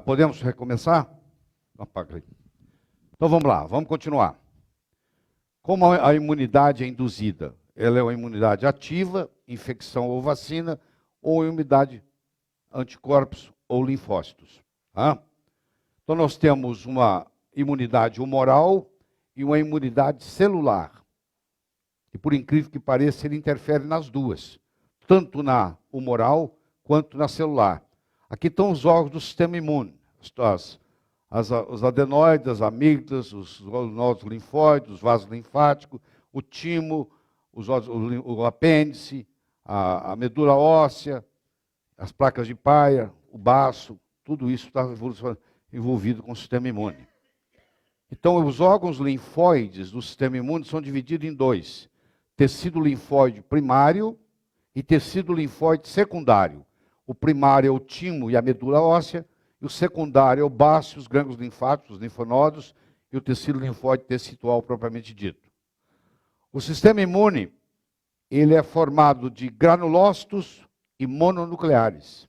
Podemos recomeçar? Apaga aí. Então vamos lá, vamos continuar. Como a imunidade é induzida? Ela é uma imunidade ativa, infecção ou vacina, ou imunidade anticorpos ou linfócitos. Tá? Então nós temos uma imunidade humoral e uma imunidade celular. E por incrível que pareça, ele interfere nas duas, tanto na humoral quanto na celular. Aqui estão os órgãos do sistema imune, os adenoides, as amígdalas, os nódulos linfóides, os vasos linfáticos, o timo, o apêndice, a medula óssea, as placas de Peyer, o baço, tudo isso está envolvido com o sistema imune. Então, os órgãos linfóides do sistema imune são divididos em dois: tecido linfóide primário e tecido linfóide secundário. O primário é o timo e a medula óssea, e o secundário é o baço, os gânglios linfáticos, os linfonodos, e o tecido linfóide tecidual propriamente dito. O sistema imune, ele é formado de granulócitos e mononucleares.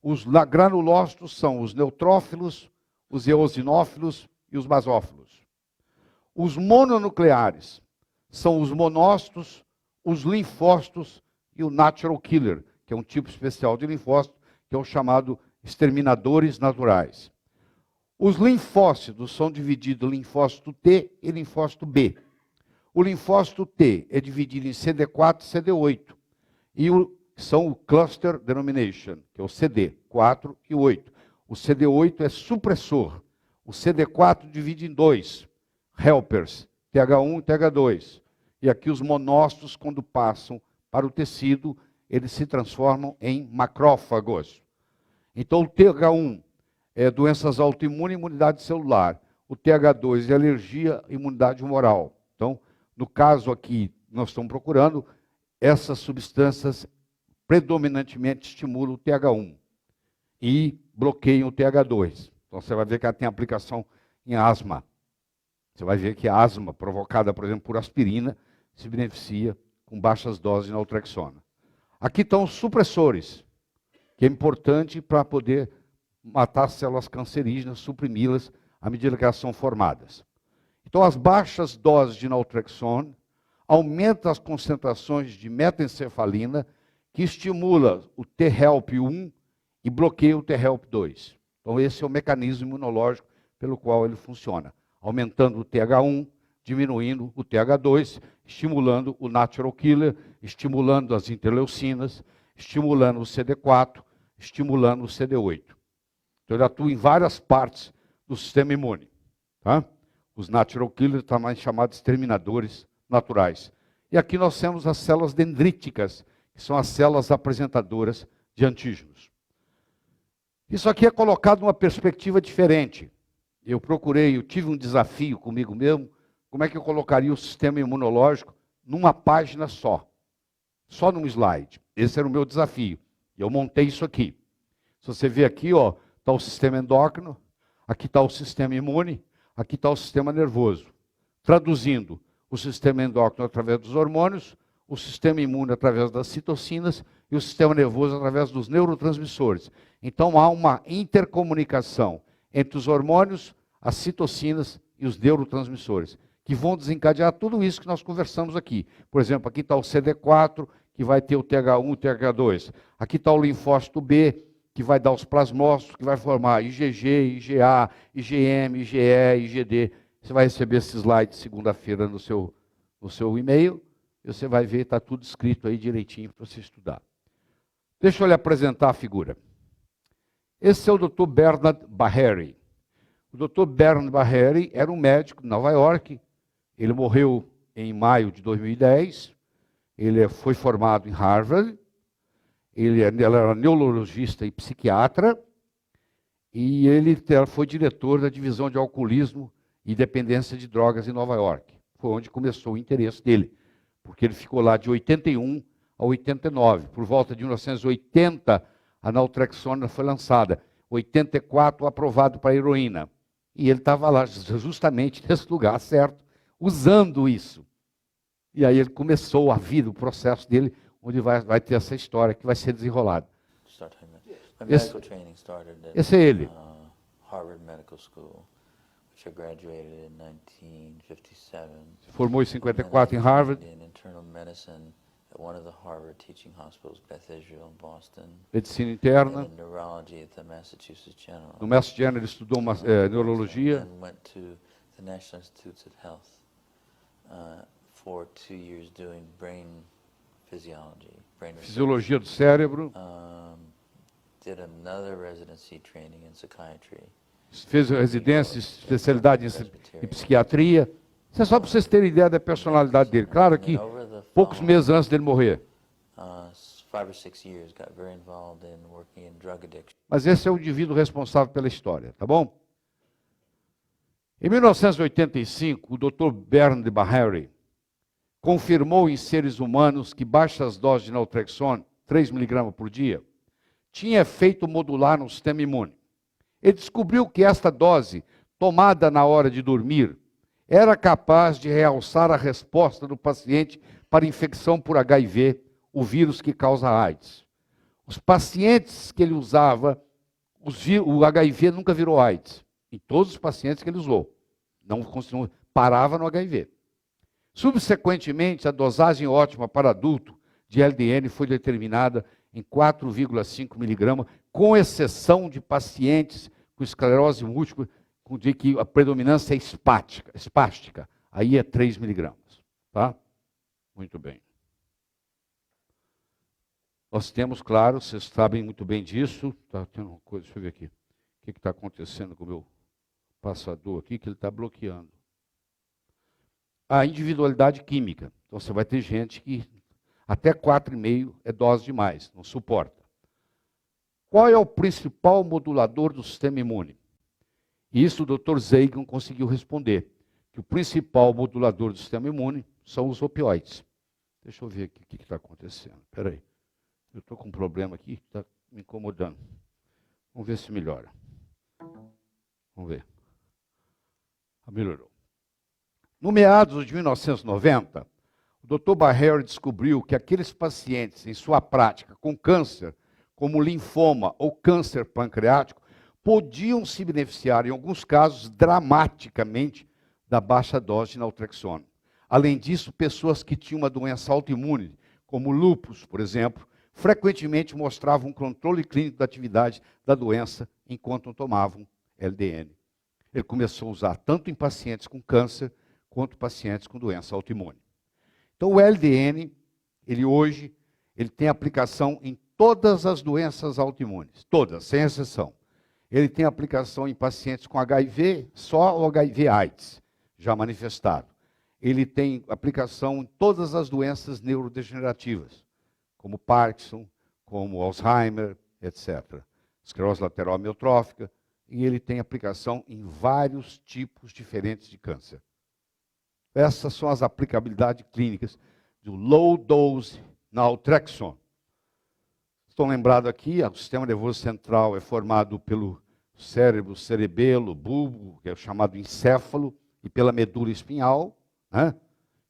Os granulócitos são os neutrófilos, os eosinófilos e os basófilos. Os mononucleares são os monócitos, os linfócitos e o natural killer, que é um tipo especial de linfócito, que é o chamado exterminadores naturais. Os linfócitos são divididos em linfócito T e linfócito B. O linfócito T é dividido em CD4 e CD8. E são o cluster denomination, que é o CD, 4 e 8. O CD8 é supressor. O CD4 divide em dois, helpers, TH1 e TH2. E aqui os monócitos, quando passam para o tecido, eles se transformam em macrófagos. Então o TH1 é doenças autoimunes e imunidade celular. O TH2 é alergia e imunidade humoral. Então, no caso aqui, nós estamos procurando, essas substâncias predominantemente estimulam o TH1 e bloqueiam o TH2. Então você vai ver que ela tem aplicação em asma. Você vai ver que a asma provocada, por exemplo, por aspirina, se beneficia com baixas doses de naltrexona. Aqui estão os supressores, que é importante para poder matar as células cancerígenas, suprimi-las à medida que elas são formadas. Então, as baixas doses de naltrexona aumentam as concentrações de metaencefalina, que estimula o T-HELP1 e bloqueia o T-HELP2. Então, esse é o mecanismo imunológico pelo qual ele funciona, aumentando o TH1, diminuindo o TH2, estimulando o natural killer, estimulando as interleucinas, estimulando o CD4, estimulando o CD8. Então, ele atua em várias partes do sistema imune. Tá? Os natural killers, também chamados exterminadores naturais. E aqui nós temos as células dendríticas, que são as células apresentadoras de antígenos. Isso aqui é colocado numa perspectiva diferente. Eu tive um desafio comigo mesmo, como é que eu colocaria o sistema imunológico numa página só num slide. Esse era o meu desafio. Eu montei isso aqui. Se você ver aqui, está o sistema endócrino, aqui está o sistema imune, aqui está o sistema nervoso. Traduzindo, o sistema endócrino através dos hormônios, o sistema imune através das citocinas e o sistema nervoso através dos neurotransmissores. Então há uma intercomunicação entre os hormônios, as citocinas e os neurotransmissores, que vão desencadear tudo isso que nós conversamos aqui. Por exemplo, aqui está o CD4, que vai ter o TH1 e o TH2. Aqui está o linfócito B, que vai dar os plasmócitos, que vai formar IgG, IgA, IgM, IgE, IgD. Você vai receber esse slide segunda-feira no seu e-mail, e você vai ver, está tudo escrito aí direitinho para você estudar. Deixa eu lhe apresentar a figura. Esse é o Dr. Bernard Baheri. O Dr. Bernard Baheri era um médico de Nova York. Ele morreu em maio de 2010. Ele foi formado em Harvard. Ele era neurologista e psiquiatra. E ele foi diretor da divisão de alcoolismo e dependência de drogas em Nova York. Foi onde começou o interesse dele, porque ele ficou lá de 81 a 89. Por volta de 1980, a naltrexona foi lançada. 84, aprovado para heroína. E ele estava lá justamente nesse lugar certo, usando isso. E aí ele começou a vida, o processo dele, onde vai ter essa história que vai ser desenrolada. Esse é ele. Harvard Medical School, which I graduated in 1957. Se formou em 54 em Harvard. In internal medicine at one of the Harvard teaching hospitals, Beth Israel in Boston. Medicina interna. And neurology at the Massachusetts General. No Massachusetts General ele estudou neurologia. And went to the National Institutes of Health for 2 years doing brain physiology, brain research. Fisiologia do cérebro. Did another residency training in psychiatry. Fez residência, especialidade em psiquiatria. Isso é só para vocês terem ideia da personalidade dele. Claro que poucos meses antes dele morrer. 5 or 6 years got very involved in working in drug addiction. Mas esse é o indivíduo responsável pela história, tá bom? Em 1985, o Dr. Bernard Bahari confirmou em seres humanos que baixas doses de naltrexone, 3 mg por dia, tinha efeito modular no sistema imune. Ele descobriu que esta dose, tomada na hora de dormir, era capaz de realçar a resposta do paciente para infecção por HIV, o vírus que causa AIDS. Os pacientes que ele usava, o HIV nunca virou AIDS. Em todos os pacientes que ele usou. Não parava no HIV. Subsequentemente, a dosagem ótima para adulto de LDN foi determinada em 4,5 mg, com exceção de pacientes com esclerose múltipla, de que a predominância é espástica. Aí é 3 mg. Tá? Muito bem. Nós temos, claro, vocês sabem muito bem disso. Está tendo uma coisa, deixa eu ver aqui. O que está acontecendo com o meu passador aqui, que ele está bloqueando. A individualidade química. Então você vai ter gente que até 4,5 é dose demais, não suporta. Qual é o principal modulador do sistema imune? Isso o Dr. Zeigan conseguiu responder, que o principal modulador do sistema imune são os opioides. Deixa eu ver aqui o que está acontecendo. Espera aí. Eu estou com um problema aqui que está me incomodando. Vamos ver se melhora. Vamos ver. Melhorou. No meados de 1990, o Dr. Bahari descobriu que aqueles pacientes, em sua prática, com câncer, como linfoma ou câncer pancreático, podiam se beneficiar, em alguns casos, dramaticamente, da baixa dose de naltrexone. Além disso, pessoas que tinham uma doença autoimune, como lúpus, por exemplo, frequentemente mostravam um controle clínico da atividade da doença enquanto tomavam LDN. Ele começou a usar tanto em pacientes com câncer, quanto pacientes com doença autoimune. Então o LDN, ele tem aplicação em todas as doenças autoimunes, todas, sem exceção. Ele tem aplicação em pacientes com HIV, só o HIV/AIDS, já manifestado. Ele tem aplicação em todas as doenças neurodegenerativas, como Parkinson, como Alzheimer, etc. Esclerose lateral amiotrófica, e ele tem aplicação em vários tipos diferentes de câncer. Essas são as aplicabilidades clínicas do low dose naltrexone. Estão lembrados aqui, o sistema nervoso central é formado pelo cérebro, cerebelo, bulbo, que é o chamado encéfalo, e pela medula espinhal, né?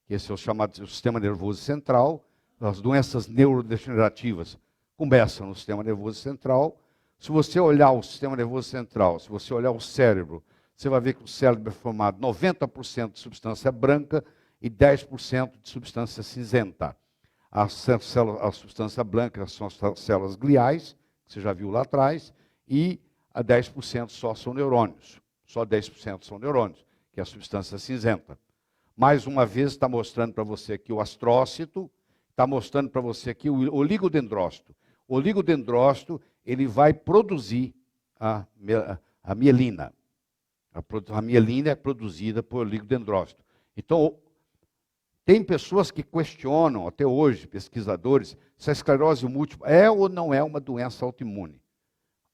Esse é o chamado sistema nervoso central. As doenças neurodegenerativas começam no sistema nervoso central. Se você olhar o sistema nervoso central, se você olhar o cérebro, você vai ver que o cérebro é formado 90% de substância branca e 10% de substância cinzenta. A substância branca são as células gliais, que você já viu lá atrás, e a 10% só são neurônios. Só 10% são neurônios, que é a substância cinzenta. Mais uma vez está mostrando para você aqui o astrócito, está mostrando para você aqui o oligodendrócito. O oligodendrócito, ele vai produzir a mielina. A mielina é produzida por oligodendrócito. Então, tem pessoas que questionam, até hoje, pesquisadores, se a esclerose múltipla é ou não é uma doença autoimune.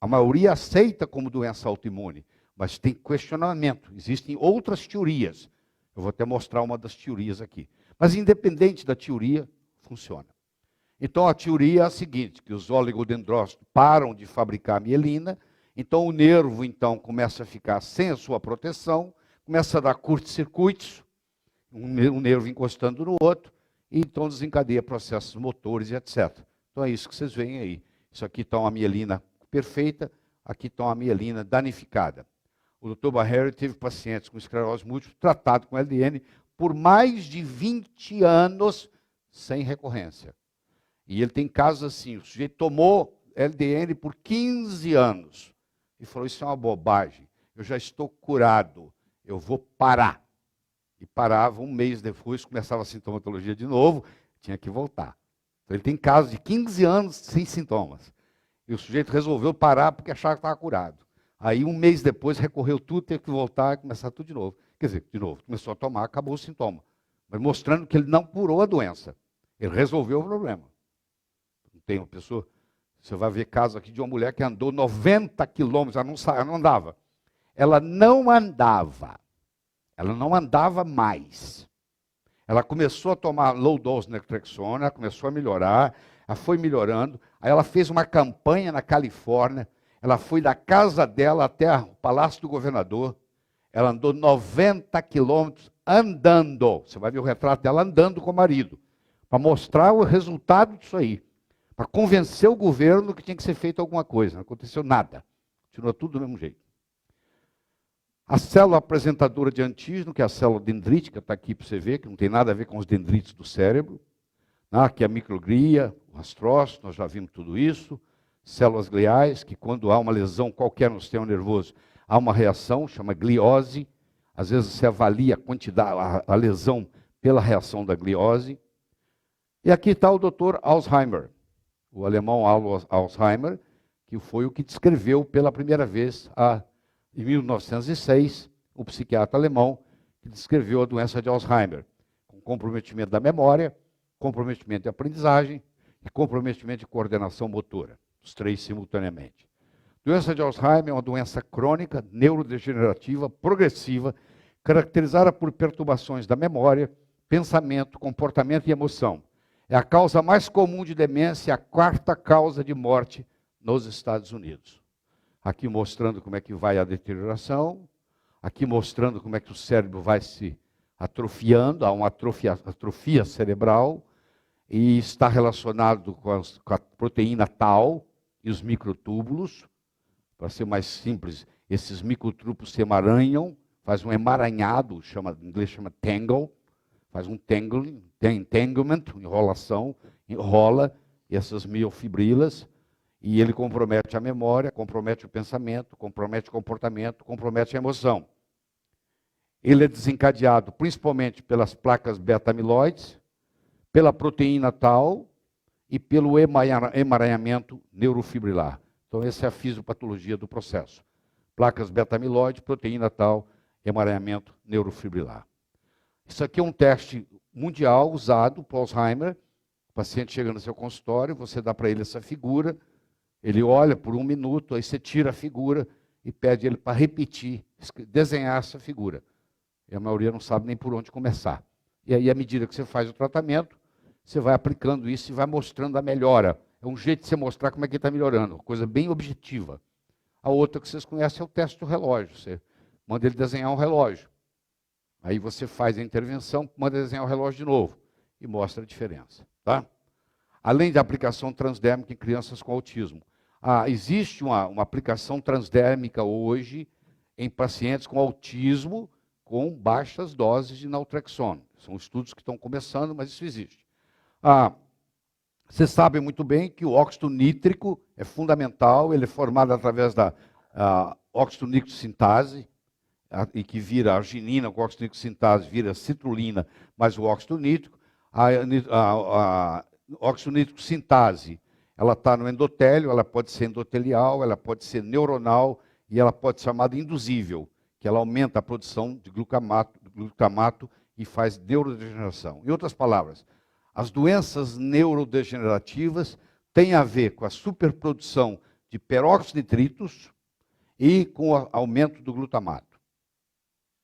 A maioria aceita como doença autoimune, mas tem questionamento. Existem outras teorias. Eu vou até mostrar uma das teorias aqui. Mas independente da teoria, funciona. Então a teoria é a seguinte, que os oligodendrócitos param de fabricar mielina, então o nervo começa a ficar sem a sua proteção, começa a dar curto-circuitos, um nervo encostando no outro, e então desencadeia processos motores e etc. Então é isso que vocês veem aí. Isso aqui está uma mielina perfeita, aqui está uma mielina danificada. O Dr. Barreri teve pacientes com esclerose múltipla tratado com LDN por mais de 20 anos sem recorrência. E ele tem casos assim, o sujeito tomou LDN por 15 anos e falou, isso é uma bobagem, eu já estou curado, eu vou parar. E parava, um mês depois, começava a sintomatologia de novo, tinha que voltar. Então ele tem casos de 15 anos sem sintomas. E o sujeito resolveu parar porque achava que estava curado. Aí um mês depois recorreu tudo, teve que voltar e começar tudo de novo. Quer dizer, de novo, começou a tomar, acabou o sintoma. Mas mostrando que ele não curou a doença. Ele resolveu o problema. Tem uma pessoa, você vai ver casos aqui de uma mulher que andou 90 quilômetros, ela não andava. Ela não andava mais. Ela começou a tomar low dose naltrexona, ela começou a melhorar, ela foi melhorando. Aí ela fez uma campanha na Califórnia, ela foi da casa dela até o Palácio do Governador, ela andou 90 quilômetros andando. Você vai ver o retrato dela andando com o marido, para mostrar o resultado disso aí. Para convencer o governo que tinha que ser feito alguma coisa. Não aconteceu nada. Continuou tudo do mesmo jeito. A célula apresentadora de antígeno, que é a célula dendrítica, está aqui para você ver, que não tem nada a ver com os dendritos do cérebro. Aqui a microglia, o astrócito, nós já vimos tudo isso. Células gliais, que quando há uma lesão qualquer no sistema nervoso, há uma reação, chama gliose. Às vezes você avalia a quantidade, a lesão pela reação da gliose. E aqui está o Dr. Alzheimer. O alemão Alzheimer, que foi o que descreveu pela primeira vez, em 1906, o psiquiatra alemão, que descreveu a doença de Alzheimer, com comprometimento da memória, comprometimento de aprendizagem e comprometimento de coordenação motora, os três simultaneamente. Doença de Alzheimer é uma doença crônica, neurodegenerativa, progressiva, caracterizada por perturbações da memória, pensamento, comportamento e emoção. É a causa mais comum de demência, a quarta causa de morte nos Estados Unidos. Aqui mostrando como é que vai a deterioração, aqui mostrando como é que o cérebro vai se atrofiando, há uma atrofia cerebral, e está relacionado com a proteína tau e os microtúbulos. Para ser mais simples, esses microtúbulos se emaranham, faz um emaranhado, em inglês chama tangle, faz um tangling, entanglement, enrolação, enrola essas miofibrilas, e ele compromete a memória, compromete o pensamento, compromete o comportamento, compromete a emoção. Ele é desencadeado principalmente pelas placas beta-amiloides, pela proteína tau e pelo emaranhamento neurofibrilar. Então essa é a fisiopatologia do processo. Placas beta-amiloide, proteína tau, emaranhamento neurofibrilar. Isso aqui é um teste mundial usado para Alzheimer. O paciente chega no seu consultório, você dá para ele essa figura, ele olha por 1 minuto, aí você tira a figura e pede ele para repetir, desenhar essa figura. E a maioria não sabe nem por onde começar. E aí, à medida que você faz o tratamento, você vai aplicando isso e vai mostrando a melhora. É um jeito de você mostrar como é que ele está melhorando, uma coisa bem objetiva. A outra que vocês conhecem é o teste do relógio. Você manda ele desenhar um relógio. Aí você faz a intervenção, manda desenhar o relógio de novo e mostra a diferença. Tá? Além da aplicação transdérmica em crianças com autismo. Existe uma aplicação transdérmica hoje em pacientes com autismo com baixas doses de naltrexona. São estudos que estão começando, mas isso existe. Vocês sabem muito bem que o óxido nítrico é fundamental, ele é formado através da óxido nítrico sintase, e que vira arginina, o óxido nítrico sintase vira citrulina, mais o óxido nítrico. A óxido nítrico sintase, ela está no endotélio, ela pode ser endotelial, ela pode ser neuronal e ela pode ser chamada induzível, que ela aumenta a produção de glutamato e faz neurodegeneração. Em outras palavras, as doenças neurodegenerativas têm a ver com a superprodução de peróxido de nitritos e com o aumento do glutamato.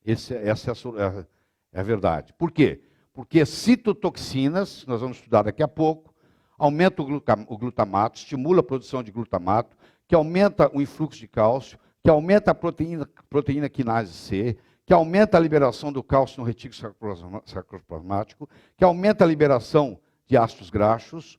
Essa é a verdade. Por quê? Porque citotoxinas, nós vamos estudar daqui a pouco, aumenta o glutamato, estimula a produção de glutamato, que aumenta o influxo de cálcio, que aumenta a proteína quinase C, que aumenta a liberação do cálcio no retículo sarcoplasmático, que aumenta a liberação de ácidos graxos,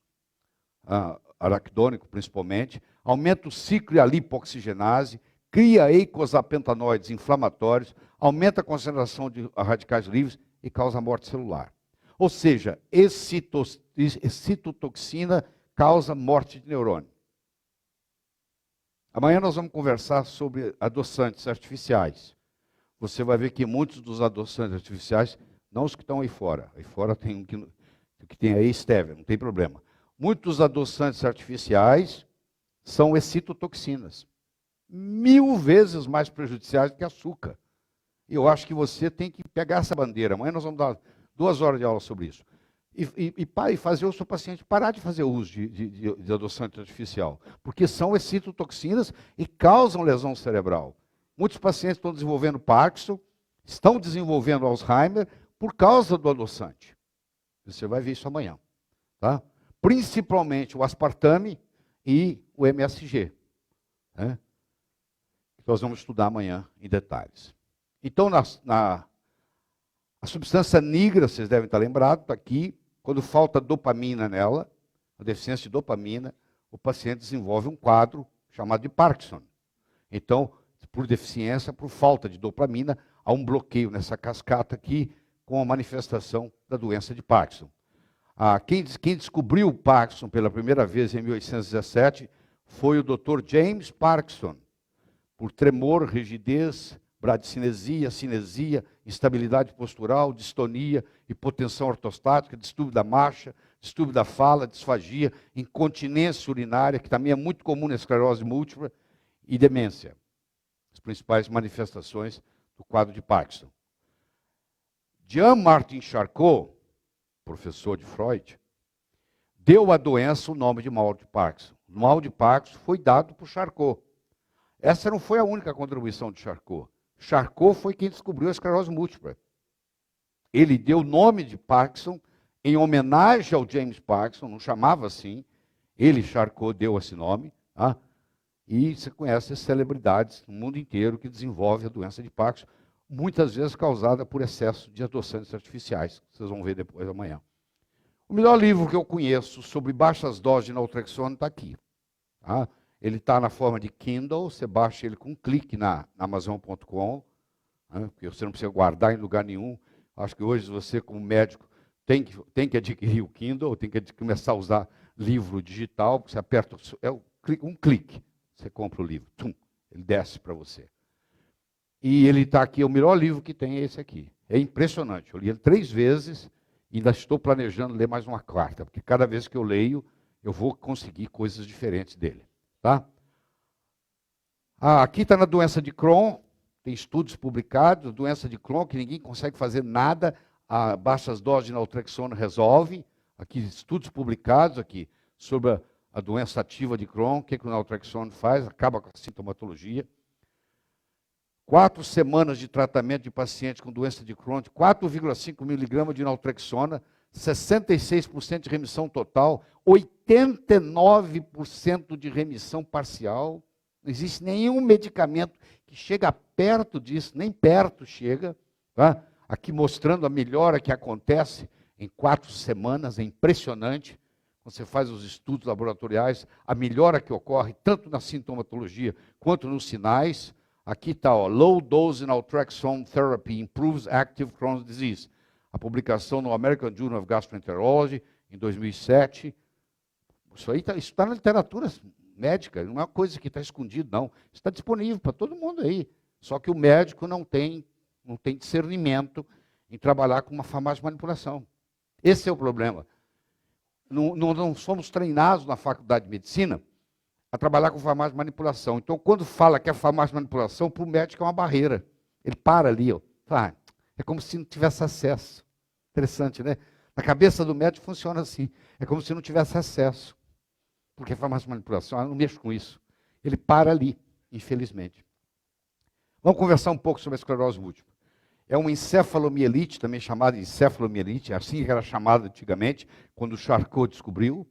araquidônico principalmente, aumenta o ciclo e a lipoxigenase, cria eicosapentanoides inflamatórios, aumenta a concentração de radicais livres e causa morte celular. Ou seja, excitotoxina causa morte de neurônio. Amanhã nós vamos conversar sobre adoçantes artificiais. Você vai ver que muitos dos adoçantes artificiais, não os que estão aí fora tem um que tem aí stevia, não tem problema. Muitos dos adoçantes artificiais são excitotoxinas, 1000 vezes mais prejudiciais do que açúcar. E eu acho que você tem que pegar essa bandeira. Amanhã nós vamos dar 2 horas de aula sobre isso. E fazer o seu paciente parar de fazer uso de adoçante artificial, porque são excitotoxinas e causam lesão cerebral. Muitos pacientes estão desenvolvendo Parkinson, estão desenvolvendo Alzheimer por causa do adoçante. Você vai ver isso amanhã. Tá? Principalmente o aspartame e o MSG. Né? Que nós vamos estudar amanhã em detalhes. Então, a substância nigra, vocês devem estar lembrados, está aqui. Quando falta dopamina nela, a deficiência de dopamina, o paciente desenvolve um quadro chamado de Parkinson. Então, por deficiência, por falta de dopamina, há um bloqueio nessa cascata aqui com a manifestação da doença de Parkinson. Quem descobriu o Parkinson pela primeira vez em 1817 foi o Dr. James Parkinson, por tremor, rigidez, bradicinesia, cinesia, instabilidade postural, distonia, hipotensão ortostática, distúrbio da marcha, distúrbio da fala, disfagia, incontinência urinária, que também é muito comum na esclerose múltipla, e demência. As principais manifestações do quadro de Parkinson. Jean-Martin Charcot, professor de Freud, deu à doença o nome de mal de Parkinson. O mal de Parkinson foi dado por Charcot. Essa não foi a única contribuição de Charcot. Charcot foi quem descobriu a esclerose múltipla. Ele deu o nome de Parkinson em homenagem ao James Parkinson, não chamava assim. Ele, Charcot, deu esse nome. Tá? E você conhece as celebridades no mundo inteiro que desenvolvem a doença de Parkinson, muitas vezes causada por excesso de adoçantes artificiais. Vocês vão ver depois amanhã. O melhor livro que eu conheço sobre baixas doses de naltrexona está aqui. Tá? Ele está na forma de Kindle, você baixa ele com um clique na Amazon.com, né, porque você não precisa guardar em lugar nenhum. Acho que hoje você, como médico, tem que adquirir o Kindle, tem que começar a usar livro digital, porque você aperta um clique, você compra o livro, ele desce para você. E ele está aqui, o melhor livro que tem é esse aqui. É impressionante, eu li ele 3 vezes e ainda estou planejando ler mais uma 4ª, porque cada vez que eu leio, eu vou conseguir coisas diferentes dele. Tá? Aqui está na doença de Crohn, tem estudos publicados, doença de Crohn, que ninguém consegue fazer nada, a baixas doses de naltrexona resolve. Aqui, estudos publicados aqui sobre a doença ativa de Crohn, o que o naltrexona faz, acaba com a sintomatologia. 4 semanas de tratamento de paciente com doença de Crohn, 4,5 miligramas de naltrexona, 66% de remissão total, 89% de remissão parcial. Não existe nenhum medicamento que chega perto disso, nem perto chega. Tá? Aqui mostrando a melhora que acontece em 4 semanas, é impressionante. Quando você faz os estudos laboratoriais, a melhora que ocorre tanto na sintomatologia quanto nos sinais. Aqui está, Low Dose Naltrexone Therapy Improves Active Crohn's Disease. A publicação no American Journal of Gastroenterology, em 2007. Isso aí está na literatura médica, não é uma coisa que está escondida, não. Está disponível para todo mundo aí. Só que o médico não tem discernimento em trabalhar com uma farmácia de manipulação. Esse é o problema. Não somos treinados na faculdade de medicina a trabalhar com farmácia de manipulação. Então, quando fala que é farmácia de manipulação, para o médico é uma barreira. Ele para ali, ó. É como se não tivesse acesso. Interessante, né? Na cabeça do médico funciona assim. É como se não tivesse acesso. Porque farmácia de manipulação, eu não mexo com isso. Ele para ali, infelizmente. Vamos conversar um pouco sobre a esclerose múltipla. É uma encefalomielite, também chamada de encefalomielite, assim que era chamada antigamente, quando o Charcot descobriu.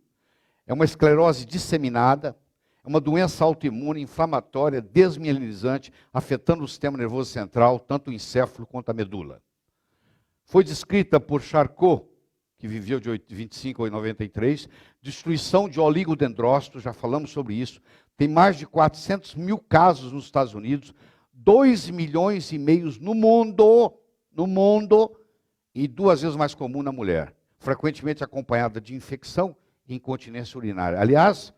É uma esclerose disseminada, é uma doença autoimune, inflamatória, desmielinizante, afetando o sistema nervoso central, tanto o encéfalo quanto a medula. Foi descrita por Charcot, que viveu de 25 a 93, destruição de oligodendrócitos, já falamos sobre isso, Tem mais de 400 mil casos nos Estados Unidos, 2,5 milhões no mundo, e 2 vezes mais comum na mulher, frequentemente acompanhada de infecção e incontinência urinária. Aliás,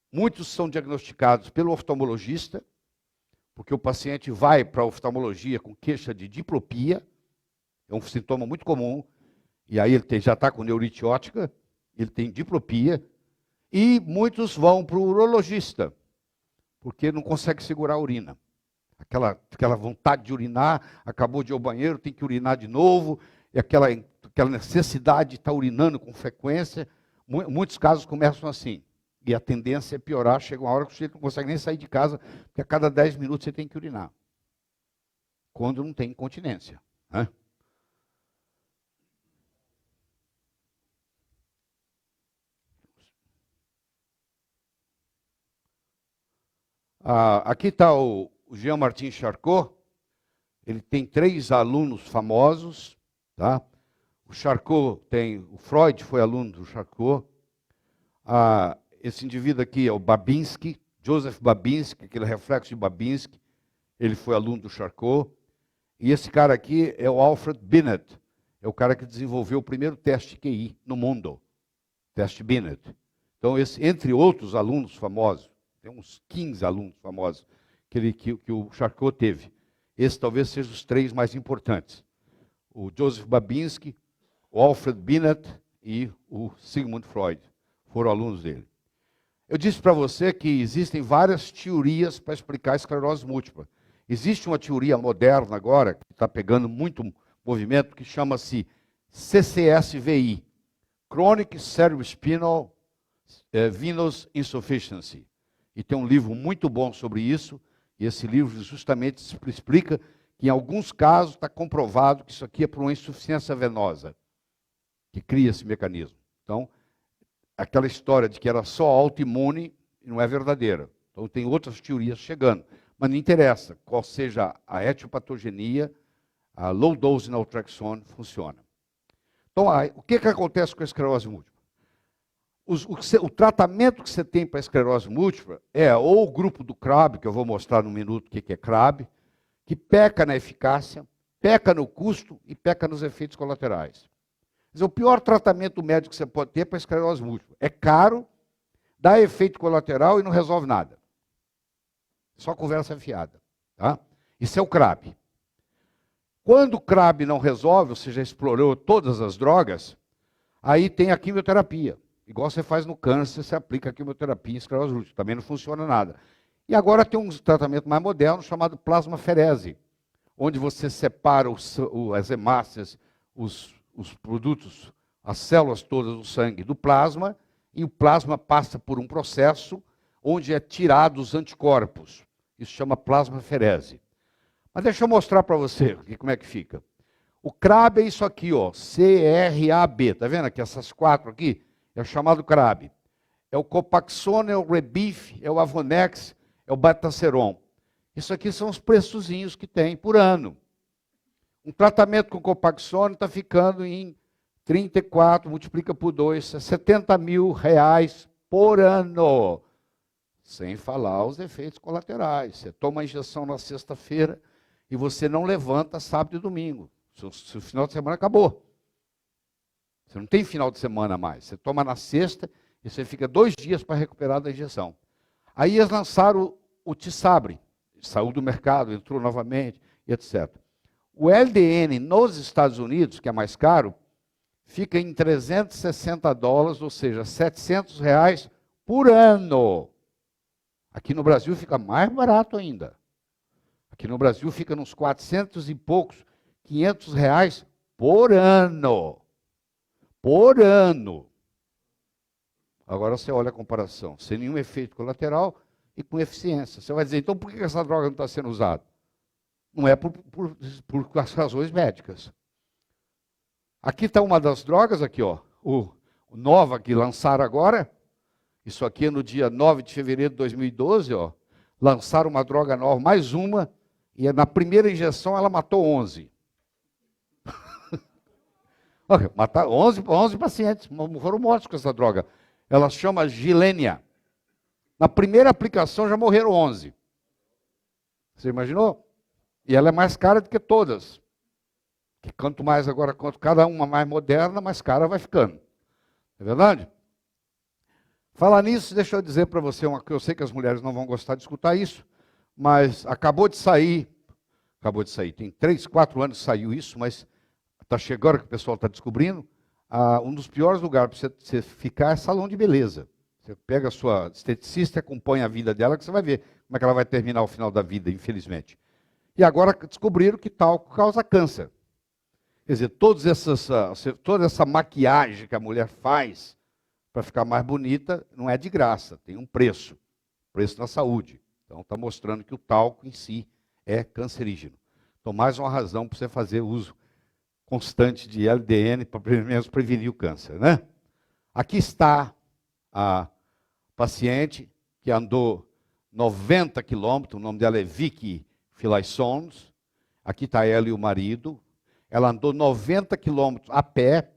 muitos são diagnosticados pelo oftalmologista, porque o paciente vai para a oftalmologia com queixa de diplopia, é um sintoma muito comum, e aí ele já está com neurite óptica, ele tem diplopia, e muitos vão para o urologista, porque não consegue segurar a urina. Aquela vontade de urinar, acabou de ir ao banheiro, tem que urinar de novo, e aquela necessidade de estar urinando com frequência. Muitos casos começam assim, e a tendência é piorar, chega uma hora que o sujeito não consegue nem sair de casa, porque a cada 10 minutos você tem que urinar, quando não tem incontinência, né? Aqui está o Jean-Martin Charcot. Ele tem 3 alunos famosos, tá? O Freud foi aluno do Charcot. Esse indivíduo aqui é o Babinski, Joseph Babinski, aquele reflexo de Babinski, ele foi aluno do Charcot. E esse cara aqui é o Alfred Binet, é o cara que desenvolveu o primeiro teste QI no mundo, teste Binet. Então, entre outros alunos famosos, tem uns 15 alunos famosos que o Charcot teve. Esses talvez sejam os 3 mais importantes. O Joseph Babinski, o Alfred Binet e o Sigmund Freud foram alunos dele. Eu disse para você que existem várias teorias para explicar a esclerose múltipla. Existe uma teoria moderna agora, que está pegando muito movimento, que chama-se CCSVI, Chronic Cerebrospinal Venous Insufficiency. E tem um livro muito bom sobre isso, e esse livro justamente explica que em alguns casos está comprovado que isso aqui é por uma insuficiência venosa, que cria esse mecanismo. Então, aquela história de que era só autoimune não é verdadeira. Então, tem outras teorias chegando. Mas não interessa qual seja a etiopatogenia, a low dose naltrexone funciona. Então, o que acontece com a esclerose múltipla? O tratamento que você tem para a esclerose múltipla é ou o grupo do CRAB, que eu vou mostrar no minuto o que é CRAB, que peca na eficácia, peca no custo e peca nos efeitos colaterais. Quer dizer, o pior tratamento médico que você pode ter para a esclerose múltipla é caro, dá efeito colateral e não resolve nada. Só conversa fiada. Tá? Isso é o CRAB. Quando o CRAB não resolve, você já explorou todas as drogas, aí tem a quimioterapia. Igual você faz no câncer, você aplica a quimioterapia em esclerose múltipla, também não funciona nada. E agora tem um tratamento mais moderno chamado plasmaferese, onde você separa as hemácias, os produtos, as células todas do sangue do plasma, e o plasma passa por um processo onde é tirado os anticorpos. Isso chama plasmaferese. Mas deixa eu mostrar para você como é que fica. O CRAB é isso aqui, ó, CRAB. Está vendo aqui essas 4 aqui? É o chamado CRAB. É o Copaxone, é o Rebif, é o Avonex, é o Betaseron. Isso aqui são os preçozinhos que tem por ano. Um tratamento com Copaxone está ficando em 34, multiplica por 2, é 70 mil reais por ano. Sem falar os efeitos colaterais. Você toma a injeção na sexta-feira e você não levanta sábado e domingo. Seu final de semana acabou. Você não tem final de semana mais. Você toma na sexta e você fica 2 dias para recuperar da injeção. Aí eles lançaram o Tisabre, saiu do mercado, entrou novamente, etc. O LDN nos Estados Unidos, que é mais caro, fica em $360, ou seja, R$700 por ano. Aqui no Brasil fica mais barato ainda. Aqui no Brasil fica nos 400 e poucos, R$500 por ano. Por ano. Agora você olha a comparação, sem nenhum efeito colateral e com eficiência. Você vai dizer, então por que essa droga não está sendo usada? Não é por as razões médicas. Aqui está uma das drogas, aqui, ó, o Nova que lançaram agora. Isso aqui é no dia 9 de fevereiro de 2012, ó. Lançaram uma droga nova, mais uma, e na primeira injeção ela matou 11. Mataram 11 pacientes, foram mortos com essa droga. Ela chama Gilenya. Na primeira aplicação já morreram 11. Você imaginou? E ela é mais cara do que todas. Que quanto mais agora, quanto cada uma mais moderna, mais cara vai ficando. É verdade? Falar nisso, deixa eu dizer para você uma coisa. Eu sei que as mulheres não vão gostar de escutar isso, mas acabou de sair, tem 3, 4 anos que saiu isso, mas está chegando que o pessoal está descobrindo, um dos piores lugares para você ficar é salão de beleza. Você pega a sua esteticista e acompanha a vida dela, que você vai ver como é que ela vai terminar o final da vida, infelizmente. E agora descobriram que talco causa câncer. Quer dizer, toda essa maquiagem que a mulher faz para ficar mais bonita não é de graça, tem um preço na saúde. Então está mostrando que o talco em si é cancerígeno. Então mais uma razão para você fazer uso constante de LDN para pelo menos prevenir o câncer, né? Aqui está a paciente que andou 90 quilômetros, o nome dela é Vicky Filaissons. Aqui está ela e o marido. Ela andou 90 quilômetros a pé.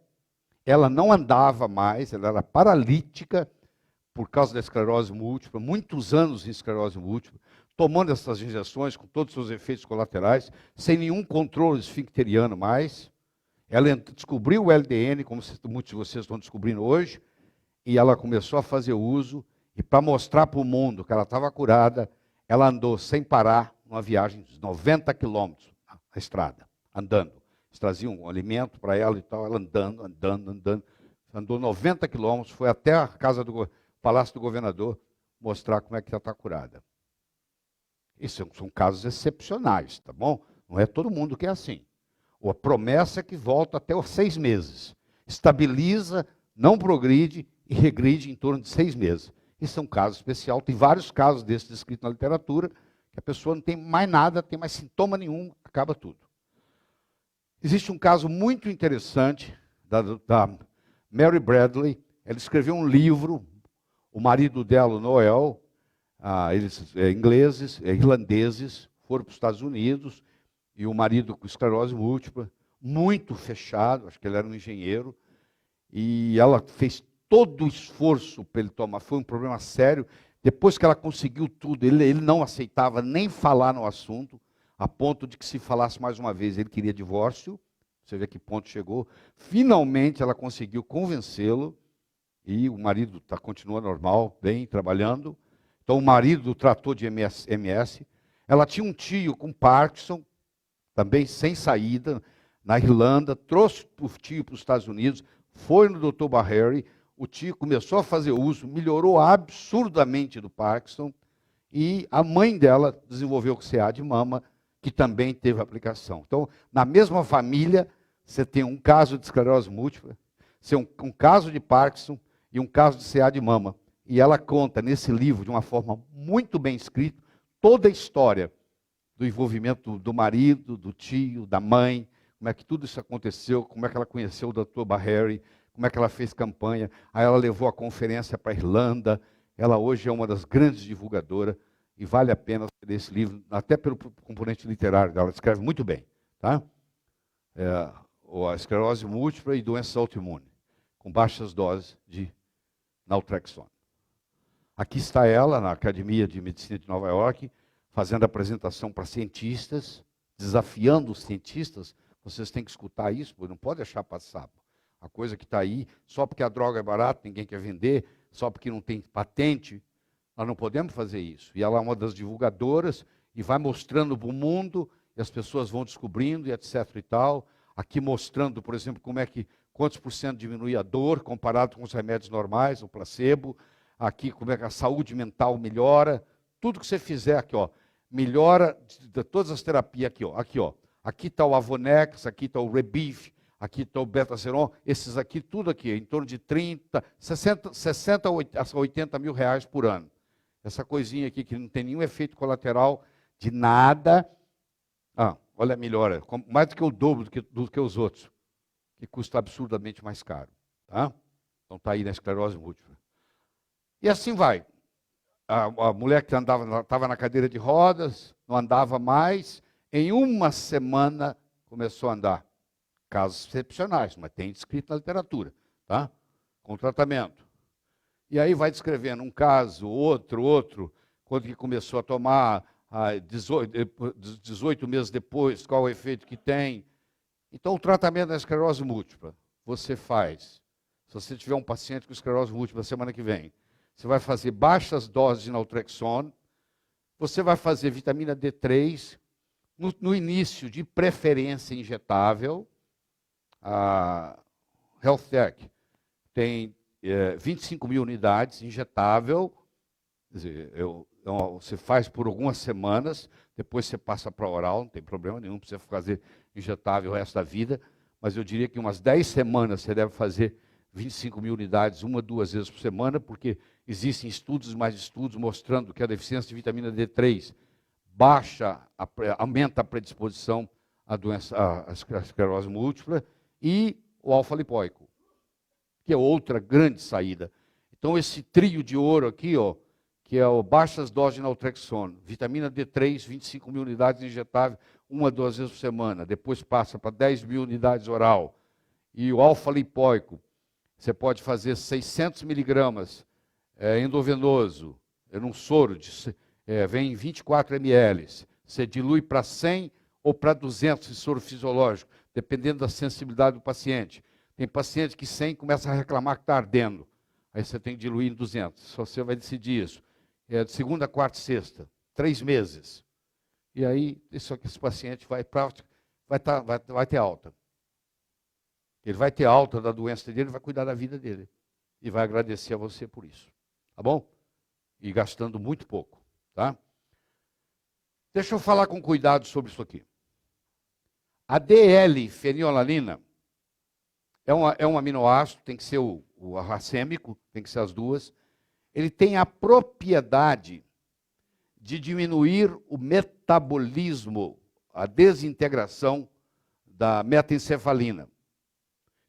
Ela não andava mais, ela era paralítica por causa da esclerose múltipla, muitos anos em esclerose múltipla, tomando essas injeções com todos os seus efeitos colaterais, sem nenhum controle esfincteriano mais. Ela descobriu o LDN, como muitos de vocês estão descobrindo hoje, e ela começou a fazer uso, e para mostrar para o mundo que ela estava curada, ela andou sem parar, numa viagem de 90 quilômetros na estrada, andando. Eles traziam um alimento para ela e tal, ela andando. Andou 90 quilômetros, foi até a casa do Palácio do Governador mostrar como é que ela está curada. Isso são casos excepcionais, tá bom? Não é todo mundo que é assim. A promessa é que volta até os 6 meses. Estabiliza, não progride e regride em torno de 6 meses. Isso é um caso especial. Tem vários casos desses descritos na literatura, que a pessoa não tem mais nada, tem mais sintoma nenhum, acaba tudo. Existe um caso muito interessante da Mary Bradley. Ela escreveu um livro, o marido dela, o Noel, eles ingleses, irlandeses, foram para os Estados Unidos, e o marido com esclerose múltipla, muito fechado, acho que ele era um engenheiro, e ela fez todo o esforço para ele tomar, foi um problema sério. Depois que ela conseguiu tudo, ele não aceitava nem falar no assunto, a ponto de que se falasse mais uma vez, ele queria divórcio. Você vê que ponto chegou. Finalmente ela conseguiu convencê-lo, e o marido continua normal, bem, trabalhando. Então o marido tratou de MS. Ela tinha um tio com Parkinson, também sem saída, na Irlanda, trouxe o tio para os Estados Unidos, foi no Dr. Baheri, o tio começou a fazer uso, melhorou absurdamente do Parkinson, e a mãe dela desenvolveu o CA de mama, que também teve aplicação. Então, na mesma família, você tem um caso de esclerose múltipla, você tem um caso de Parkinson e um caso de CA de mama. E ela conta nesse livro, de uma forma muito bem escrita, toda a história do envolvimento do marido, do tio, da mãe, como é que tudo isso aconteceu, como é que ela conheceu o Dr. Baheri, como é que ela fez campanha. Aí ela levou a conferência para a Irlanda. Ela hoje é uma das grandes divulgadoras, e vale a pena ler esse livro, até pelo componente literário dela. Ela escreve muito bem. Tá? A esclerose múltipla e doenças autoimunes, com baixas doses de naltrexona. Aqui está ela, na Academia de Medicina de Nova York, fazendo apresentação para cientistas, desafiando os cientistas. Vocês têm que escutar isso, porque não pode deixar passar. A coisa que está aí, só porque a droga é barata, ninguém quer vender, só porque não tem patente, nós não podemos fazer isso. E ela é uma das divulgadoras e vai mostrando para o mundo, e as pessoas vão descobrindo, e etc. e tal. Aqui mostrando, por exemplo, quantos por cento diminui a dor comparado com os remédios normais, o placebo. Aqui, como é que a saúde mental melhora. Tudo que você fizer aqui, ó, melhora de todas as terapias aqui, ó. Aqui está o Avonex, aqui está o Rebif, aqui está o Betaseron, esses aqui, tudo aqui, em torno de 60 a 80 mil reais por ano. Essa coisinha aqui que não tem nenhum efeito colateral de nada. Olha a melhora, mais do que o dobro do que os outros, que custa absurdamente mais caro. Tá? Então está aí na esclerose múltipla. E assim vai. A mulher que estava na cadeira de rodas, não andava mais, em uma semana começou a andar. Casos excepcionais, mas tem descrito na literatura, tá? Com tratamento. E aí vai descrevendo um caso, outro, quando que começou a tomar, 18 meses depois, qual o efeito que tem. Então, o tratamento da esclerose múltipla, você faz. Se você tiver um paciente com esclerose múltipla semana que vem, você vai fazer baixas doses de naltrexone, você vai fazer vitamina D3, no início, de preferência injetável. A HealthTech tem 25 mil unidades injetável. Quer dizer, você faz por algumas semanas, depois você passa para oral, não tem problema nenhum, precisa fazer injetável o resto da vida, mas eu diria que umas 10 semanas você deve fazer 25 mil unidades, 1 a 2 vezes por semana, porque existem estudos e mais estudos mostrando que a deficiência de vitamina D3 aumenta a predisposição à doença, à esclerose múltipla, e o alfa-lipóico, que é outra grande saída. Então, esse trio de ouro aqui, ó, que é o baixas doses de naltrexone, vitamina D3, 25 mil unidades injetável, 1 a 2 vezes por semana, depois passa para 10 mil unidades oral, e o alfa-lipóico, você pode fazer 600 miligramas endovenoso, num soro, vem em 24 ml, você dilui para 100 ou para 200 de soro fisiológico, dependendo da sensibilidade do paciente. Tem paciente que 100 começa a reclamar que está ardendo, aí você tem que diluir em 200, só você vai decidir isso. De segunda, quarta e sexta, 3 meses. E aí, esse paciente vai ter alta. Ele vai ter alta da doença dele, vai cuidar da vida dele. E vai agradecer a você por isso. Tá bom? E gastando muito pouco. Tá? Deixa eu falar com cuidado sobre isso aqui. A DL-fenilalanina é um aminoácido, tem que ser o racêmico, tem que ser as duas. Ele tem a propriedade de diminuir o metabolismo, a desintegração da metaencefalina.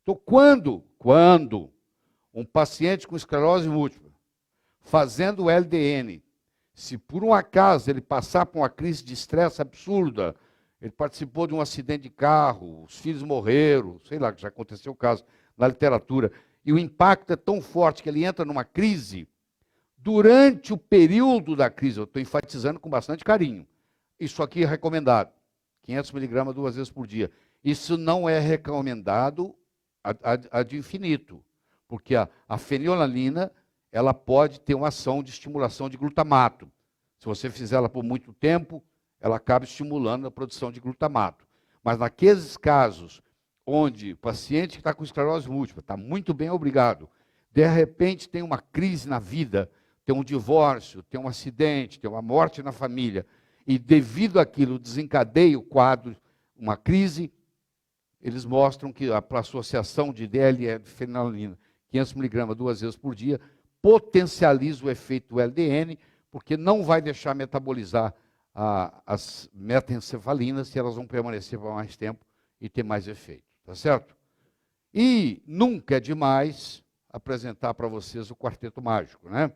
Então, quando um paciente com esclerose múltipla, fazendo o LDN, se por um acaso ele passar por uma crise de estresse absurda, ele participou de um acidente de carro, os filhos morreram, sei lá, já aconteceu o caso na literatura, e o impacto é tão forte que ele entra numa crise, durante o período da crise, eu estou enfatizando com bastante carinho, isso aqui é recomendado, 500 miligramas 2 vezes por dia. Isso não é recomendado ad infinito, porque a fenilalanina, ela pode ter uma ação de estimulação de glutamato. Se você fizer ela por muito tempo, ela acaba estimulando a produção de glutamato. Mas naqueles casos onde o paciente que está com esclerose múltipla, está muito bem, obrigado, de repente tem uma crise na vida, tem um divórcio, tem um acidente, tem uma morte na família, e devido àquilo desencadeia o quadro, uma crise, eles mostram que a associação de DL-fenilalanina, 500 miligramas 2 vezes por dia, potencializa o efeito do LDN, porque não vai deixar metabolizar as metaencefalinas, e elas vão permanecer por mais tempo e ter mais efeito. Tá certo? E nunca é demais apresentar para vocês o quarteto mágico, né?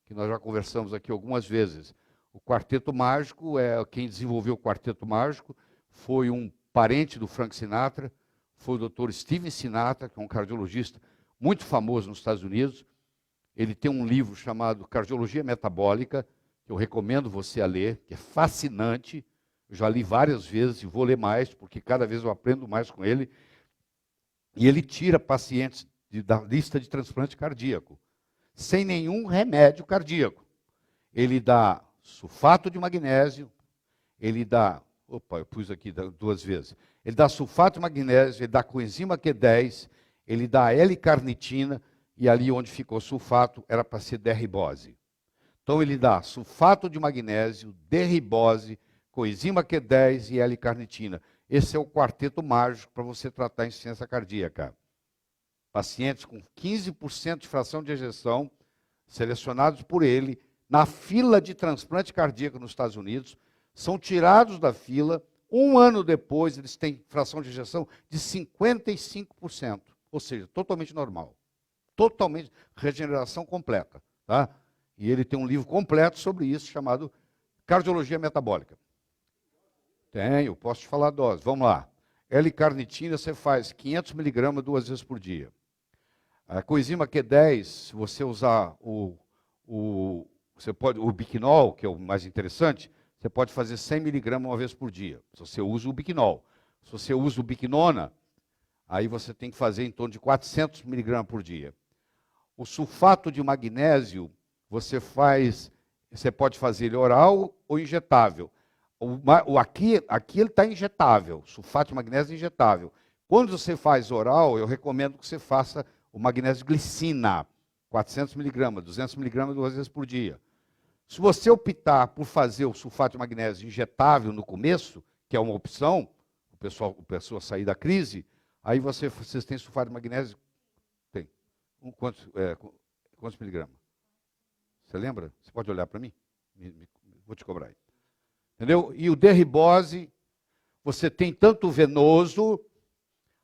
Que nós já conversamos aqui algumas vezes. O quarteto mágico, quem desenvolveu o quarteto mágico foi um parente do Frank Sinatra, foi o Dr. Steven Sinatra, que é um cardiologista muito famoso nos Estados Unidos. Ele tem um livro chamado Cardiologia Metabólica, que eu recomendo você a ler, que é fascinante. Eu já li várias vezes e vou ler mais, porque cada vez eu aprendo mais com ele. E ele tira pacientes da lista de transplante cardíaco, sem nenhum remédio cardíaco. Ele dá sulfato de magnésio, ele dá... Opa, eu pus aqui 2 vezes. Ele dá sulfato de magnésio, ele dá coenzima Q10, ele dá L-carnitina, e ali onde ficou sulfato era para ser derribose. Então ele dá sulfato de magnésio, derribose, coenzima Q10 e L-carnitina. Esse é o quarteto mágico para você tratar insuficiência cardíaca. Pacientes com 15% de fração de ejeção, selecionados por ele, na fila de transplante cardíaco nos Estados Unidos, são tirados da fila, 1 ano depois eles têm fração de ejeção de 55%, ou seja, totalmente normal. Totalmente, regeneração completa. Tá? E ele tem um livro completo sobre isso, chamado Cardiologia Metabólica. Tenho, posso te falar a dose. Vamos lá. L-carnitina você faz 500 miligramas 2 vezes por dia. A coenzima Q10, se você usar o Biquinol, que é o mais interessante, você pode fazer 100 miligramas uma vez por dia, se você usa o Biquinol. Se você usa o Biquinona, aí você tem que fazer em torno de 400 miligramas por dia. O sulfato de magnésio, você pode fazer ele oral ou injetável. Aqui ele está injetável, sulfato de magnésio injetável. Quando você faz oral, eu recomendo que você faça o magnésio glicina, 400 miligramas, 200 miligramas 2 vezes por dia. Se você optar por fazer o sulfato de magnésio injetável no começo, que é uma opção, o pessoal sair da crise, aí vocês têm sulfato de magnésio, tem. Quantos miligramas? Você lembra? Você pode olhar para mim? Vou te cobrar aí. Entendeu? E o derribose, você tem tanto venoso,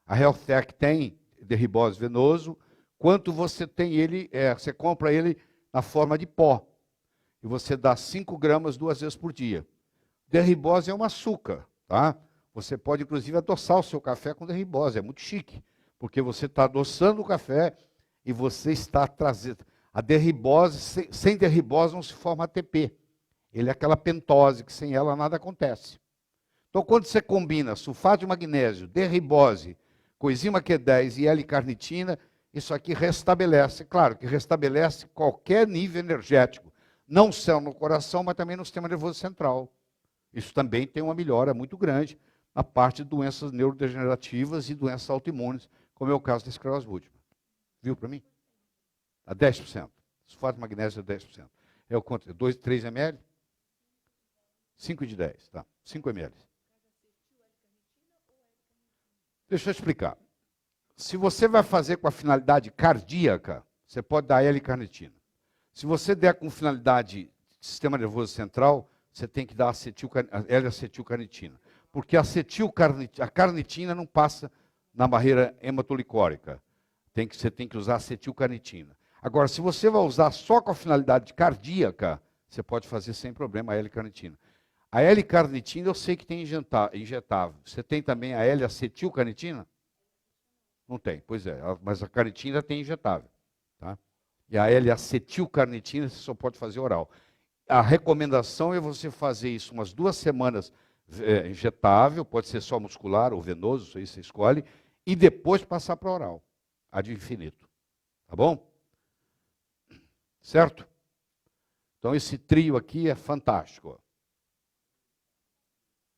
a HealthTech tem derribose venoso, quanto você tem ele, você compra ele na forma de pó. E você dá 5 gramas 2 vezes por dia. Derribose é um açúcar, tá? Você pode, inclusive, adoçar o seu café com derribose, é muito chique, porque você está adoçando o café e você está trazendo... A derribose, sem derribose não se forma ATP. Ele é aquela pentose, que sem ela nada acontece. Então, quando você combina sulfato de magnésio, derribose, coenzima Q10 e L-carnitina, isso aqui restabelece, claro que restabelece qualquer nível energético, não só no coração, mas também no sistema nervoso central. Isso também tem uma melhora muito grande na parte de doenças neurodegenerativas e doenças autoimunes, como é o caso da esclerose múltipla. Viu para mim? A 10%. Sulfato de magnésio é 10%. É o quanto? 2, 3 ml? 5 de 10, tá? 5 ml. Deixa eu explicar. Se você vai fazer com a finalidade cardíaca, você pode dar L-carnitina. Se você der com finalidade sistema nervoso central, você tem que dar L-acetilcarnitina. Porque a carnitina não passa na barreira hematolicórica. Você tem que usar acetilcarnitina. Agora, se você vai usar só com a finalidade cardíaca, você pode fazer sem problema a L-carnitina. A L-carnitina eu sei que tem injetável. Você tem também a L-acetilcarnitina? Não tem, pois é. Mas a carnitina tem injetável. Tá? E a L-acetilcarnitina você só pode fazer oral. A recomendação é você fazer isso umas 2 semanas injetável, pode ser só muscular ou venoso, isso aí você escolhe, e depois passar para oral, ad infinito. Tá bom? Certo? Então esse trio aqui é fantástico.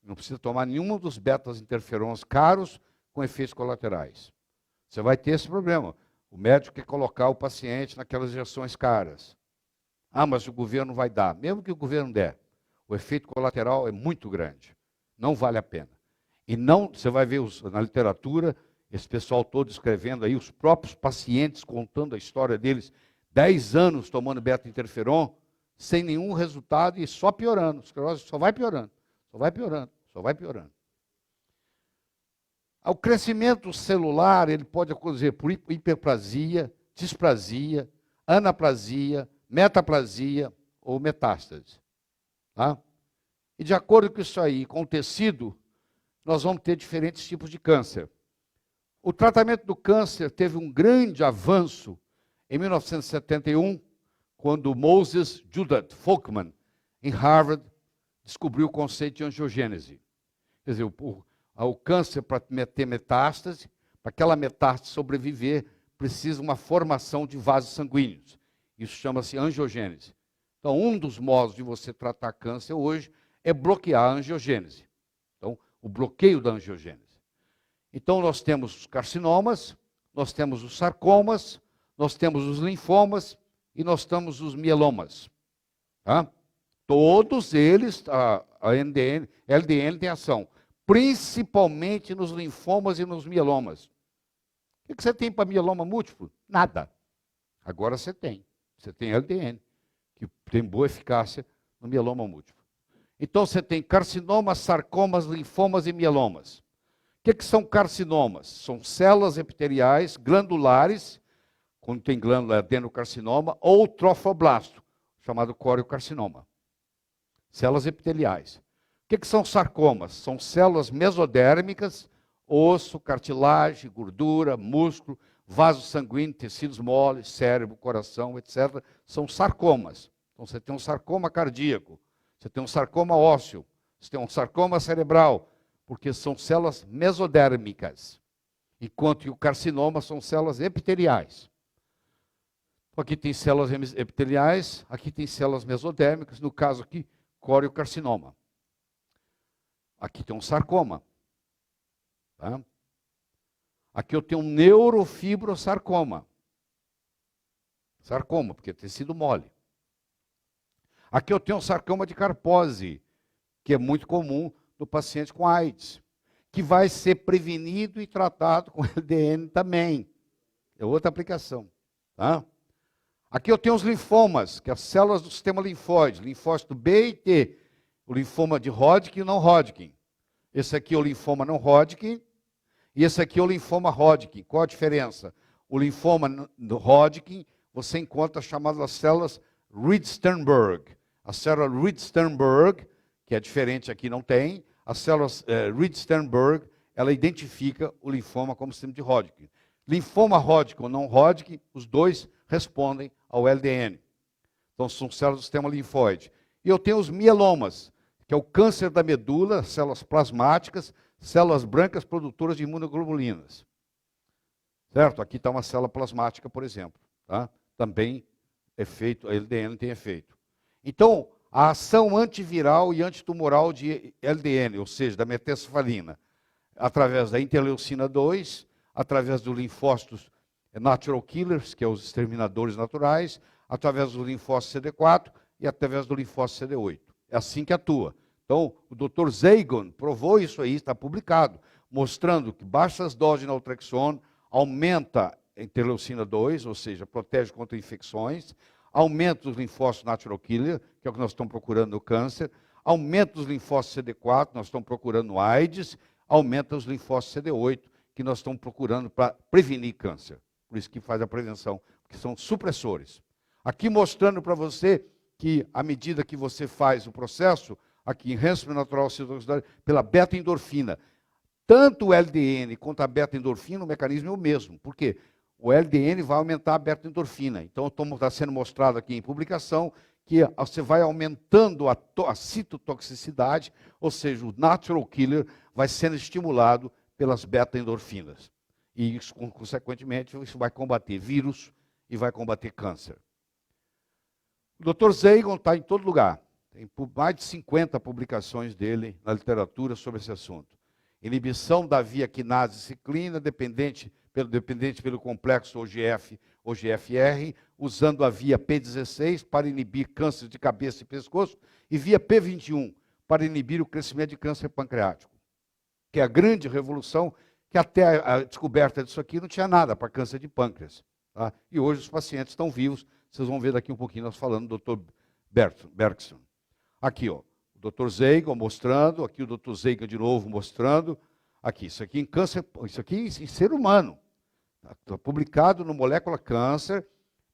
Não precisa tomar nenhum dos betas-interferons caros com efeitos colaterais. Você vai ter esse problema. O médico quer colocar o paciente naquelas injeções caras. Ah, mas o governo vai dar. Mesmo que o governo der, o efeito colateral é muito grande. Não vale a pena. E não, você vai ver na literatura, esse pessoal todo escrevendo aí, os próprios pacientes contando a história deles, 10 anos tomando beta-interferon, sem nenhum resultado e só piorando. A esclerose só vai piorando, só vai piorando, só vai piorando. O crescimento celular, ele pode acontecer por hiperplasia, displasia, anaplasia, metaplasia ou metástase. Tá? E de acordo com isso aí, com o tecido, nós vamos ter diferentes tipos de câncer. O tratamento do câncer teve um grande avanço em 1971, quando Moses Judith Folkman, em Harvard, descobriu o conceito de angiogênese. Quer dizer, o câncer, para ter metástase, para aquela metástase sobreviver, precisa uma formação de vasos sanguíneos. Isso chama-se angiogênese. Então, um dos modos de você tratar câncer hoje é bloquear a angiogênese. Então, o bloqueio da angiogênese. Então, nós temos os carcinomas, nós temos os sarcomas, nós temos os linfomas e nós temos os mielomas. Tá? Todos eles, a LDN tem ação, principalmente nos linfomas e nos mielomas. O que você tem para mieloma múltiplo? Nada. Agora você tem. Você tem LDN, que tem boa eficácia no mieloma múltiplo. Então você tem carcinomas, sarcomas, linfomas e mielomas. O que são carcinomas? São células epiteliais glandulares, quando tem glândula adenocarcinoma, ou trofoblasto, chamado coriocarcinoma. Células epiteliais. O que são sarcomas? São células mesodérmicas, osso, cartilagem, gordura, músculo, vasos sanguíneos, tecidos moles, cérebro, coração, etc., são sarcomas. Então você tem um sarcoma cardíaco, você tem um sarcoma ósseo, você tem um sarcoma cerebral, porque são células mesodérmicas, enquanto que o carcinoma são células epiteliais. Então, aqui tem células epiteliais, aqui tem células mesodérmicas, no caso aqui, coriocarcinoma. Aqui tem um sarcoma. Tá? Aqui eu tenho um neurofibrosarcoma. Sarcoma, porque é tecido mole. Aqui eu tenho um sarcoma de Kaposi, que é muito comum no paciente com AIDS, que vai ser prevenido e tratado com LDN também. É outra aplicação. Tá? Aqui eu tenho os linfomas, que é as células do sistema linfóide, linfócito B e T. O linfoma de Hodgkin e não Hodgkin. Esse aqui é o linfoma não Hodgkin, e esse aqui é o linfoma Hodgkin. Qual a diferença? O linfoma do Hodgkin, você encontra as chamadas células Reed-Sternberg. A célula Reed-Sternberg, que é diferente aqui, não tem. A célula Reed-Sternberg, ela identifica o linfoma como sistema de Hodgkin. Linfoma Hodgkin ou não Hodgkin, os dois respondem ao LDN. Então, são células do sistema linfóide. E eu tenho os mielomas, que é o câncer da medula, células plasmáticas, células brancas produtoras de imunoglobulinas. Certo? Aqui está uma célula plasmática, por exemplo. Tá? Também efeito, a LDN tem efeito. Então, a ação antiviral e antitumoral de LDN, ou seja, da metencefalina, através da interleucina 2, através dos linfócitos natural killers, que são os exterminadores naturais, através do linfócito CD4 e através do linfócito CD8. É assim que atua. Então, o Dr. Zeigon provou isso aí, está publicado, mostrando que baixas doses de naltrexona aumenta a interleucina 2, ou seja, protege contra infecções, aumenta os linfócitos natural killer, que é o que nós estamos procurando no câncer, aumenta os linfócitos CD4, nós estamos procurando no AIDS, aumenta os linfócitos CD8, que nós estamos procurando para prevenir câncer. Por isso que faz a prevenção, porque são supressores. Aqui mostrando para você que, à medida que você faz o processo, aqui em Enhancement Natural Cytotoxicidade, pela beta-endorfina, tanto o LDN quanto a beta-endorfina, o mecanismo é o mesmo. Por quê? O LDN vai aumentar a beta-endorfina. Então, está sendo mostrado aqui em publicação que você vai aumentando a citotoxicidade, ou seja, o natural killer vai sendo estimulado pelas beta-endorfinas. E, isso, consequentemente, isso vai combater vírus e vai combater câncer. O Dr. Zeigon está em todo lugar. Tem mais de 50 publicações dele na literatura sobre esse assunto. Inibição da via quinase ciclina, dependente pelo complexo OGF-R, usando a via P16 para inibir câncer de cabeça e pescoço, e via P21 para inibir o crescimento de câncer pancreático. Que é a grande revolução, que até a descoberta disso aqui não tinha nada para câncer de pâncreas. Tá? E hoje os pacientes estão vivos, vocês vão ver daqui um pouquinho nós falando do Dr. Bergson. Aqui, ó, o Dr. Zeigon mostrando, aqui o Dr. Zeigon de novo mostrando, aqui, isso aqui em câncer, isso aqui em ser humano. Está publicado no Molécula Câncer,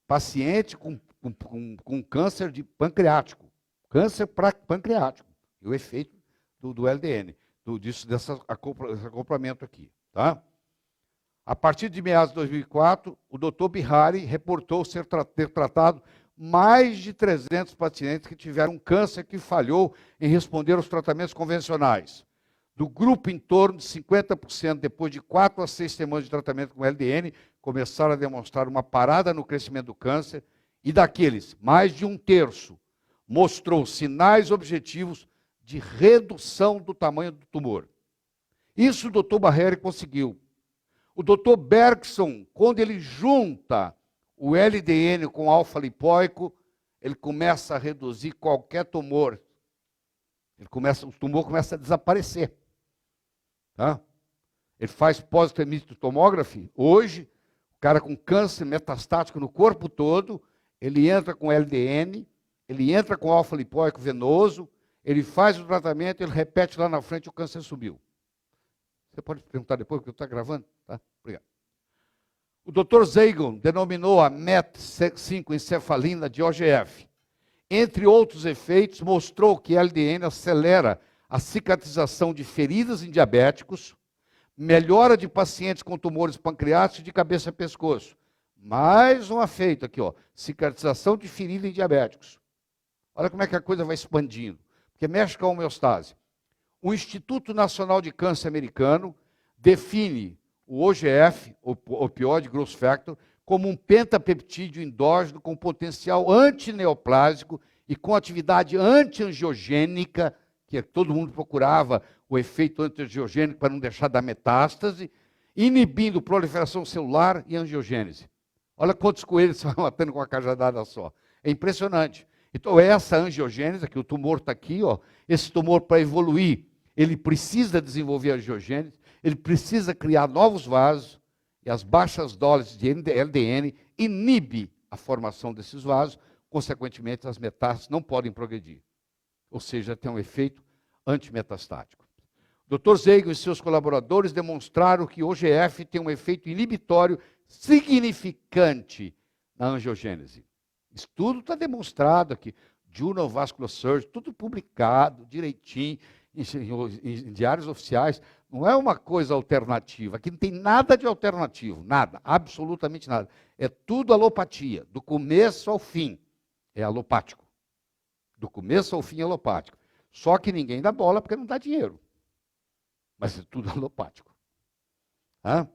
paciente com câncer de pancreático. Câncer pancreático. E o efeito do LDN, desse acoplamento aqui. Tá? A partir de meados de 2004, o Dr. Bihari reportou ter tratado mais de 300 pacientes que tiveram câncer que falhou em responder aos tratamentos convencionais. Do grupo, em torno de 50%, depois de 4 a 6 semanas de tratamento com LDN, começaram a demonstrar uma parada no crescimento do câncer, e daqueles, mais de 1/3 mostrou sinais objetivos de redução do tamanho do tumor. Isso o Dr. Bihari conseguiu. O Dr. Bergson, quando ele junta o LDN com alfa-lipóico, ele começa a reduzir qualquer tumor. O tumor começa a desaparecer. Tá? Ele faz pós-emission tomography. Hoje, o cara com câncer metastático no corpo todo, ele entra com LDN, ele entra com alfa-lipóico venoso, ele faz o tratamento, ele repete lá na frente, o câncer subiu. Você pode perguntar depois, porque eu estou gravando? Tá? Obrigado. O Dr. Zeigon denominou a MET5 encefalina de OGF. Entre outros efeitos, mostrou que LDN acelera a cicatrização de feridas em diabéticos, Melhora de pacientes com tumores pancreáticos de cabeça a pescoço. Mais um efeito aqui, ó, cicatrização de ferida em diabéticos. Olha como é que a coisa vai expandindo, porque mexe com a homeostase. O Instituto Nacional de Câncer americano define o OGF, opioide growth factor, como um pentapeptídeo endógeno com potencial antineoplásico e com atividade antiangiogênica, que todo mundo procurava o efeito antiangiogênico para não deixar da metástase, inibindo proliferação celular e angiogênese. Olha quantos coelhos você vai matando com uma cajadada só. É impressionante. Então, essa angiogênese, aqui o tumor está aqui, ó, esse tumor, para evoluir, ele precisa desenvolver angiogênese, ele precisa criar novos vasos, e as baixas doses de LDN inibe a formação desses vasos, consequentemente, as metástases não podem progredir. Ou seja, tem um efeito antimetastático. O Dr. Zeigo e seus colaboradores demonstraram que o OGF tem um efeito inibitório significante na angiogênese. Isso tudo está demonstrado aqui. Journal of Vascular Surgery, tudo publicado direitinho em diários oficiais. Não é uma coisa alternativa. Aqui não tem nada de alternativo, nada, absolutamente nada. É tudo alopatia, do começo ao fim. É alopático. Do começo ao fim é alopático. Só que ninguém dá bola porque não dá dinheiro. Mas é tudo alopático. Hã?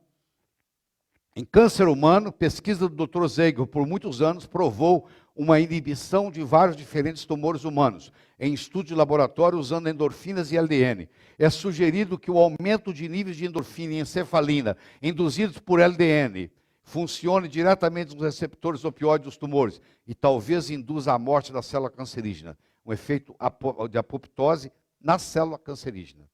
Em câncer humano, pesquisa do Dr. Zeigo por muitos anos provou uma inibição de vários diferentes tumores humanos, em estudo de laboratório usando endorfinas e LDN. É sugerido que o aumento de níveis de endorfina e encefalina induzidos por LDN funcione diretamente nos receptores opioides dos tumores e talvez induza a morte da célula cancerígena, um efeito de apoptose na célula cancerígena.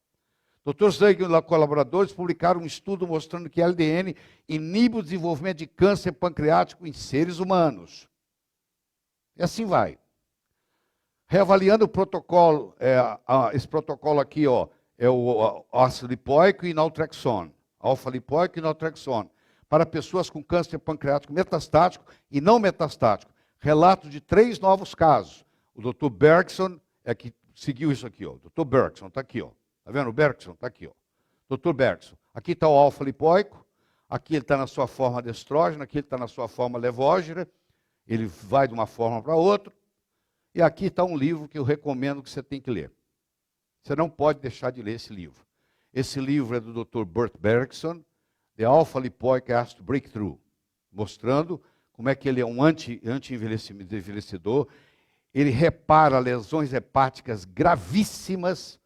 Dr. Zeigo e colaboradores publicaram um estudo mostrando que LDN inibe o desenvolvimento de câncer pancreático em seres humanos. E assim vai. Reavaliando o protocolo, esse protocolo aqui, ó, é o ácido lipoico e naltrexone, alfa-lipoico e naltrexone, para pessoas com câncer pancreático metastático e não metastático. Relato de 3 novos casos. O Dr. Bergson é que seguiu isso aqui, ó. Dr. Bergson está aqui, ó. Está vendo? O Bergson está aqui, ó. Dr. Bergson. Aqui está o alfa-lipoico, aqui ele está na sua forma de estrógeno, aqui ele está na sua forma levógera, ele vai de uma forma para outra. E aqui está um livro que eu recomendo que você tem que ler. Você não pode deixar de ler esse livro. Esse livro é do Dr. Bert Bergson, The Alpha-Lipoic Acid Breakthrough, mostrando como é que ele é um anti-envelhecedor. Ele repara lesões hepáticas gravíssimas,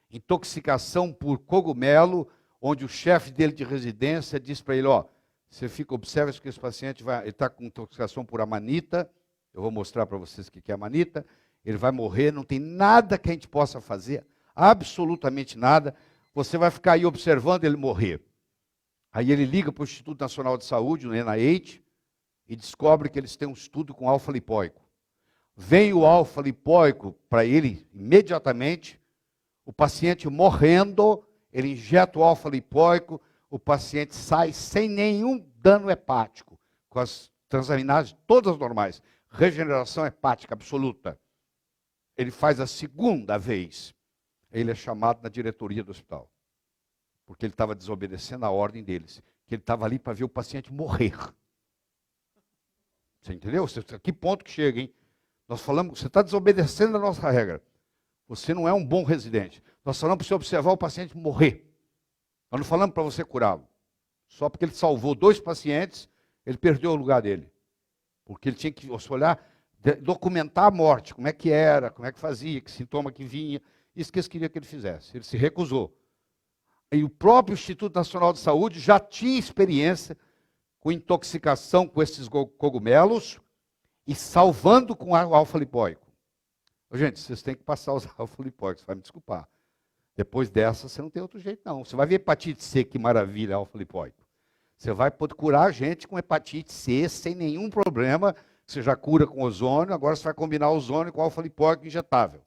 intoxicação por cogumelo, onde o chefe dele de residência diz para ele, ó, você observa que esse paciente ele está com intoxicação por amanita, eu vou mostrar para vocês o que é amanita, ele vai morrer, não tem nada que a gente possa fazer, absolutamente nada, você vai ficar aí observando ele morrer. Aí ele liga para o Instituto Nacional de Saúde, no NIH, e descobre que eles têm um estudo com alfa-lipoico. Vem o alfa-lipoico para ele imediatamente, o paciente morrendo, ele injeta o alfa-lipoico, o paciente sai sem nenhum dano hepático, com as transaminases todas normais, regeneração hepática absoluta. Ele faz a segunda vez, ele é chamado na diretoria do hospital, porque ele estava desobedecendo a ordem deles, que ele estava ali para ver o paciente morrer. Você entendeu? Que ponto que chega, hein? Nós falamos, você está desobedecendo a nossa regra. Você não é um bom residente. Nós falamos para você observar o paciente morrer. Nós não falamos para você curá-lo. Só porque ele salvou 2 pacientes, ele perdeu o lugar dele. Porque ele tinha que olhar, documentar a morte, como é que era, como é que fazia, que sintoma que vinha. Isso que eles queriam que ele fizesse. Ele se recusou. E o próprio Instituto Nacional de Saúde já tinha experiência com intoxicação com esses cogumelos e salvando com o alfa-lipoico. Gente, vocês têm que passar os alfa-lipoicos, vai me desculpar. Depois dessa, você não tem outro jeito, não. Você vai ver hepatite C, que maravilha, alfa-lipoico. Você vai poder curar a gente com hepatite C sem nenhum problema. Você já cura com ozônio, agora você vai combinar ozônio com alfa-lipoico injetável.